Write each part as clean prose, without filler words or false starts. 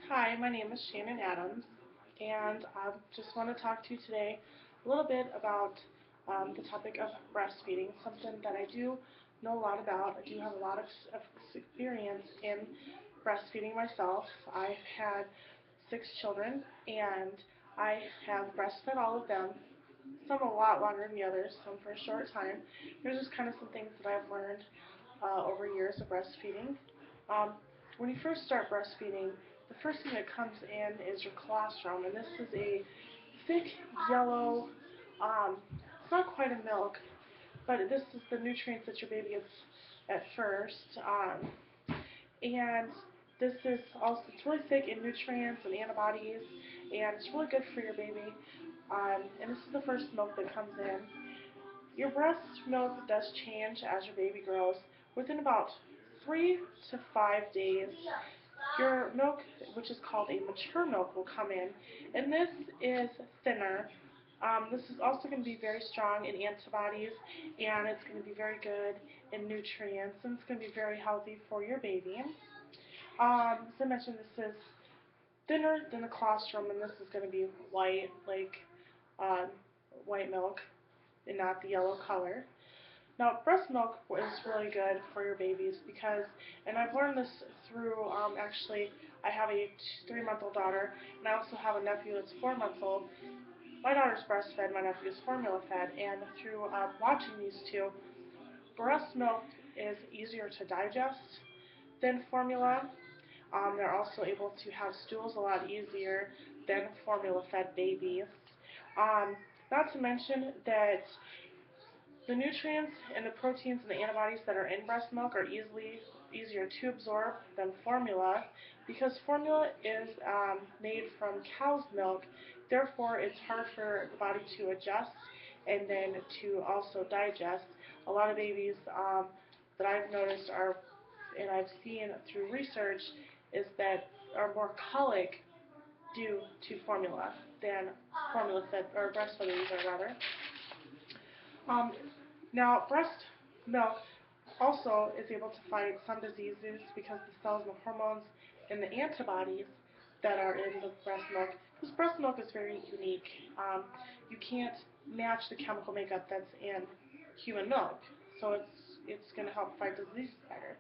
Hi, my name is Shannon Adams, and I just want to talk to you today a little bit about the topic of breastfeeding, something that I do know a lot about. I do have a lot of experience in breastfeeding myself. I've had 6 children, and I have breastfed all of them, some a lot longer than the others, some for a short time. There's just kind of some things that I've learned over years of breastfeeding. Um, when you first start breastfeeding, the first thing that comes in is your colostrum, and this is a thick yellow, it's not quite a milk, but this is the nutrients that your baby gets at first. And this is also, it's really thick in nutrients and antibodies, and it's really good for your baby. And this is the first milk that comes in. Your breast milk does change as your baby grows. Within about 3 to 5 days, your milk, which is called a mature milk, will come in, and this is thinner. This is also going to be very strong in antibodies, and it's going to be very good in nutrients, and it's going to be very healthy for your baby. As I mentioned, this is thinner than the colostrum, and this is going to be white, like um, white milk, and not the yellow color. Now, breast milk is really good for your babies because, and I've learned this through, actually, I have a 3-month-old daughter, and I also have a nephew that's 4 months old. My daughter's breastfed, my nephew's formula fed, and through watching these two, breast milk is easier to digest than formula. They're also able to have stools a lot easier than formula fed babies. Um, Not to mention that the nutrients and the proteins and the antibodies that are in breast milk are easier to absorb than formula because formula is made from cow's milk. Therefore, it's hard for the body to adjust and then to also digest. A lot of babies that I've noticed are, and I've seen through research, is that are more colic due to formula than formula fed or breastfed babies are rather. Um, Now, breast milk also is able to fight some diseases because the cells and the hormones and the antibodies that are in the breast milk, because breast milk is very unique. You can't match the chemical makeup that's in human milk, so it's going to help fight diseases better.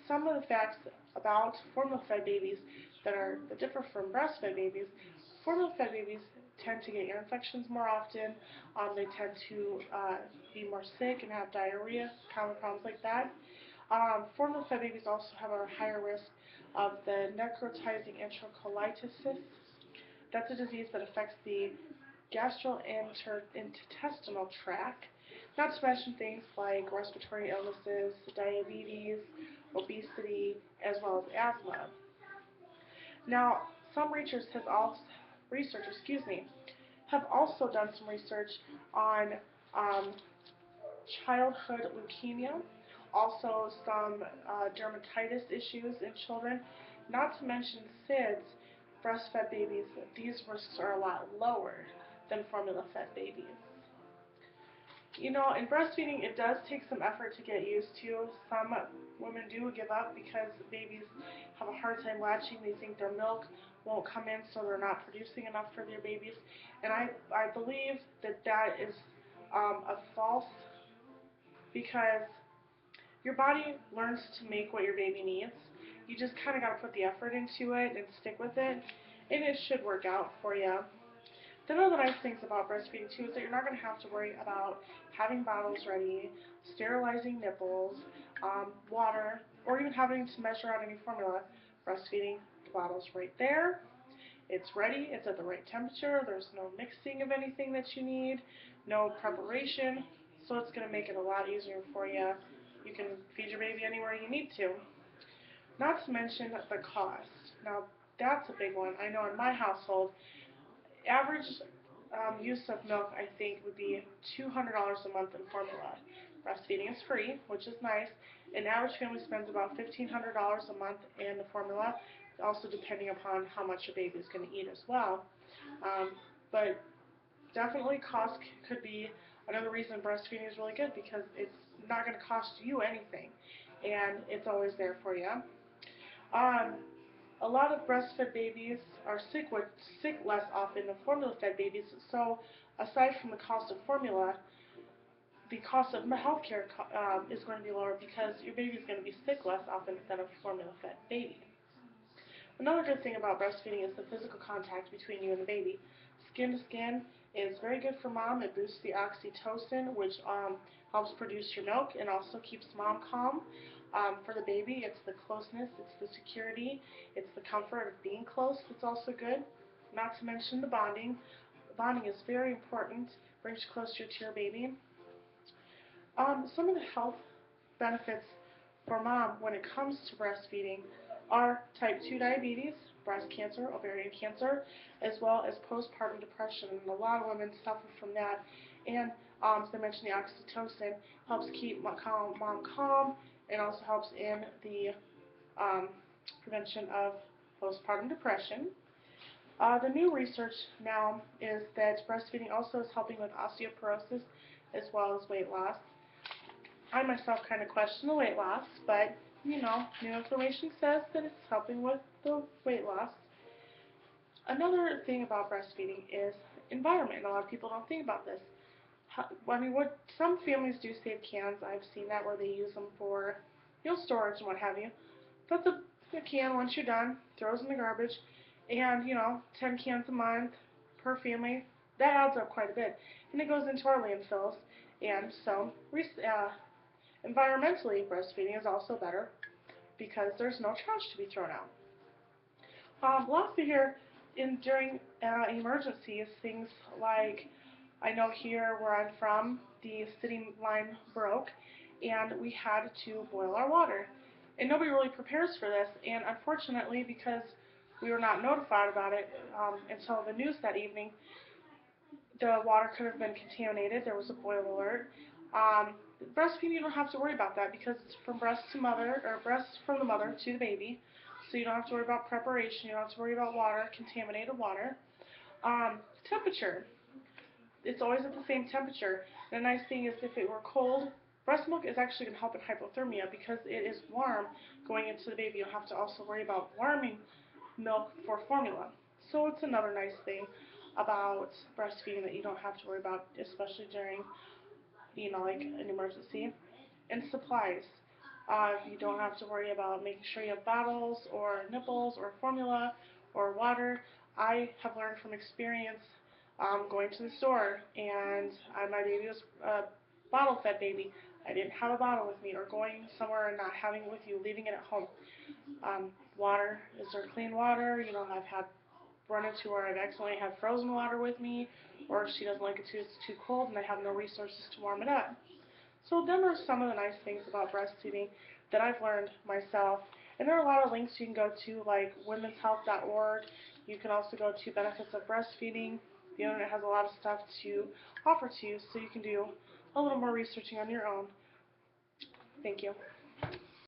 Some of the facts about formula-fed babies that differ from breastfed babies. Formula-fed babies tend to get ear infections more often. They tend to be more sick and have diarrhea, common problems like that. Formula-fed babies also have a higher risk of the necrotizing enterocolitis. That's a disease that affects the gastrointestinal tract, not to mention things like respiratory illnesses, diabetes, obesity, as well as asthma. Now, some researchers, have also done some research on um, childhood leukemia, also some dermatitis issues in children, not to mention SIDS. Breastfed babies, these risks are a lot lower than formula-fed babies. In breastfeeding, it does take some effort to get used to. Some women do give up because babies have a hard time latching. They think their milk won't come in, so they're not producing enough for their babies. And I believe that is a false, because your body learns to make what your baby needs. You just kind of got to put the effort into it and stick with it, and it should work out for you. One of the nice things about breastfeeding too is that you're not going to have to worry about having bottles ready, sterilizing nipples, water, or even having to measure out any formula. Breastfeeding, the bottle's right there. It's ready. It's at the right temperature. There's no mixing of anything that you need, no preparation. So it's going to make it a lot easier for you. You can feed your baby anywhere you need to. Not to mention the cost. Now, that's a big one. I know in my household, average use of milk, I think, would be $200 a month in formula. Breastfeeding is free, which is nice. An average family spends about $1,500 a month in the formula, also depending upon how much your baby is going to eat as well. But definitely cost could be another reason breastfeeding is really good, because it's not going to cost you anything, and it's always there for you. Um, A lot of breastfed babies are sick less often than formula-fed babies. So, aside from the cost of formula, the cost of healthcare is going to be lower because your baby is going to be sick less often than a formula-fed baby. Another good thing about breastfeeding is the physical contact between you and the baby. Skin to skin is very good for mom. It boosts the oxytocin, which helps produce your milk and also keeps mom calm. For the baby, it's the closeness, it's the security, it's the comfort of being close that's also good. Not to mention the bonding. Bonding is very important, brings you closer to your baby. Some of the health benefits for mom when it comes to breastfeeding are type 2 diabetes, breast cancer, ovarian cancer, as well as postpartum depression. And a lot of women suffer from that. And as I mentioned, the oxytocin helps keep mom calm and also helps in the prevention of postpartum depression. The new research now is that breastfeeding also is helping with osteoporosis as well as weight loss. I myself kind of question the weight loss, but new information says that it's helping with the weight loss. Another thing about breastfeeding is environment. A lot of people don't think about this. What some families do save cans. I've seen that where they use them for storage and what have you. But the can, once you're done, throws in the garbage, and 10 cans a month per family, that adds up quite a bit, and it goes into our landfills. And so environmentally, breastfeeding is also better because there's no trash to be thrown out. Lastly here, during emergencies, things like, I know here where I'm from, the city line broke, and we had to boil our water. And nobody really prepares for this, and unfortunately, because we were not notified about it until the news that evening, the water could have been contaminated. There was a boil alert. Breastfeeding, you don't have to worry about that because it's from breast to mother, or breast from the mother to the baby. So you don't have to worry about preparation. You don't have to worry about water, contaminated water. Temperature. It's always at the same temperature. And the nice thing is if it were cold, breast milk is actually going to help in hypothermia because it is warm going into the baby. You don't have to also worry about warming milk for formula. So it's another nice thing about breastfeeding that you don't have to worry about, especially during, like an emergency. And supplies. You don't have to worry about making sure you have bottles or nipples or formula or water. I have learned from experience going to the store and my baby was a bottle-fed baby. I didn't have a bottle with me, or going somewhere and not having it with you, leaving it at home. Water, is there clean water? I've had run into where I've accidentally had frozen water with me, or she doesn't like it too, it's too cold and I have no resources to warm it up. So them are some of the nice things about breastfeeding that I've learned myself. And there are a lot of links you can go to, like womenshealth.org. You can also go to benefits of breastfeeding. The internet has a lot of stuff to offer to you, so you can do a little more researching on your own. Thank you.